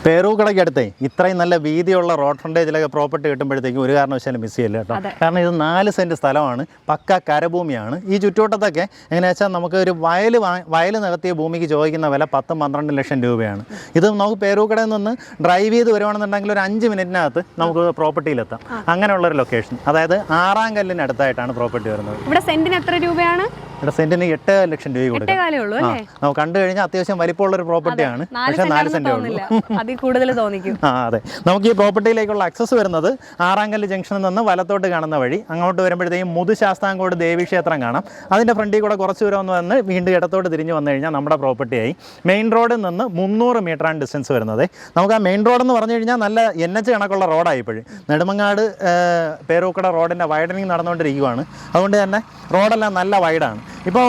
പേരൂക്കടയ്ക്കടുത്തേ ഇത്രയും നല്ല വീതിയുള്ള റോഡ് ഫ്രണ്ടേജിലൊക്കെ പ്രോപ്പർട്ടി കിട്ടുമ്പോഴത്തേക്കും ഒരു കാരണവശാലും മിസ് ചെയ്യില്ല കേട്ടോ. കാരണം ഇത് 4 സെൻറ്റ് സ്ഥലമാണ്, പക്ക കരഭൂമിയാണ്. ഈ ചുറ്റുവട്ടത്തൊക്കെ എങ്ങനെയാ വെച്ചാൽ നമുക്ക് ഒരു വയൽ നികത്തിയ ഭൂമിക്ക് ചോദിക്കുന്ന വില 10-12 ലക്ഷം രൂപയാണ്. ഇത് നമുക്ക് പേരൂക്കടയിൽ നിന്ന് ഡ്രൈവ് ചെയ്ത് വരുവാണെന്നുണ്ടെങ്കിൽ ഒരു 5 മിനിറ്റിനകത്ത് നമുക്ക് പ്രോപ്പർട്ടിയിലെത്താം. അങ്ങനെയുള്ളൊരു ലൊക്കേഷൻ, അതായത് 6-ാം കല്ലിനടുത്തായിട്ടാണ് പ്രോപ്പർട്ടി വരുന്നത്. ഇവിടെ സെന്റിന് എത്ര രൂപയാണ്? ഇവിടെ സെന്റിന് 8 ലക്ഷം രൂപ കൊടുക്കാം. നമുക്ക് കണ്ടു കഴിഞ്ഞാൽ അത്യാവശ്യം വലിപ്പമുള്ളൊരു പ്രോപ്പർട്ടിയാണ്, പക്ഷേ 4 സെന്റേ ഉള്ളൂ. അതെ. നമുക്ക് ഈ പ്രോപ്പർട്ടിയിലേക്കുള്ള ആക്സസ് വരുന്നത് 6-ാം കല്ല് ജംഗ്ഷനിൽ നിന്ന് വലത്തോട്ട് കാണുന്ന വഴി അങ്ങോട്ട് വരുമ്പോഴത്തേക്കും മുതുശാസ്താംകോട് ദേവീക്ഷേത്രം കാണാം. അതിൻ്റെ ഫ്രണ്ടിൽ കൂടെ കുറച്ച് ദൂരം ഒന്ന് വന്ന് വീണ്ടും ഇടത്തോട്ട് തിരിഞ്ഞ് വന്നു കഴിഞ്ഞാൽ നമ്മുടെ പ്രോപ്പർട്ടിയായി. മെയിൻ റോഡിൽ നിന്ന് 300 മീറ്ററാണ് ഡിസ്റ്റൻസ് വരുന്നത്. നമുക്ക് ആ മെയിൻ റോഡെന്ന് പറഞ്ഞു കഴിഞ്ഞാൽ നല്ല NH കണക്കുള്ള റോഡായിപ്പോഴും നെടുമങ്ങാട് പേരൂക്കട റോഡിൻ്റെ വൈഡനിങ് നടന്നുകൊണ്ടിരിക്കുകയാണ്. അതുകൊണ്ട് തന്നെ റോഡെല്ലാം നല്ല വൈഡാണ്. ഇപ്പോൾ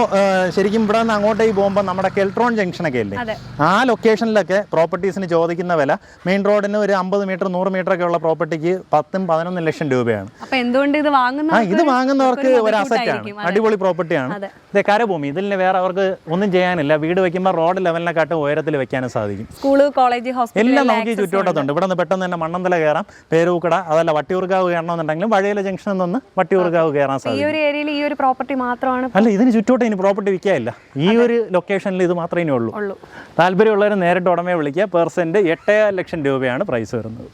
ശരിക്കും ഇവിടെ നിന്ന് അങ്ങോട്ടേക്ക് പോകുമ്പോൾ നമ്മുടെ കെൽട്രോൺ ജംഗ്ഷനൊക്കെ ഇല്ലേ, ആ ലൊക്കേഷനിലൊക്കെ പ്രോപ്പർട്ടീസിന് ചോദിക്കുന്ന വില മെയിൻ റോഡിന് ഒരു 50 മീറ്റർ 100 മീറ്റർ ഒക്കെ ഉള്ള പ്രോപ്പർട്ടിക്ക് 10-11 ലക്ഷം രൂപയാണ്. ഇത് വാങ്ങുന്നവർക്ക് ഒരു അസറ്റാണ്, അടിപൊളി പ്രോപ്പർട്ടിയാണ്. ഇത് കരഭൂമി, ഇതിൽ വേറെ അവർക്ക് ഒന്നും ചെയ്യാനില്ല. വീട് വെക്കുമ്പോൾ റോഡ് ലെവലിനെക്കാട്ടും ഉയരത്തിൽ വെക്കാനും സാധിക്കും. സ്കൂള്, കോളേജ്, ഹോസ്പിറ്റൽ എല്ലാം നമുക്ക് ഈ ചുറ്റോട്ടത്തുണ്ട്. ഇവിടെ നിന്ന് പെട്ടെന്ന് തന്നെ മണ്ണന്തല കയറാം, പേരൂക്കട, അതല്ല വട്ടിയൂർക്കാവ് കയറണമെന്നുണ്ടെങ്കിലും വഴിയിലെ ജംഗ്ഷനിൽ നിന്ന് വട്ടിയൂർക്കാവ് കയറാൻ സാധിക്കും. അല്ല, ഇതിന് ചുറ്റോട്ട് ഇനി പ്രോപ്പർട്ടി വിൽക്കാനില്ല. ഈ ഒരു ലൊക്കേഷനിൽ ഇത് മാത്രമേ ഇനി ഉള്ളൂ. താല്പര്യമുള്ളവർ നേരിട്ട് ഉടമയെ വിളിക്കുക. പെർസെന്റ് 8 ലക്ഷം രൂപയാണ് പ്രൈസ് വരുന്നത്.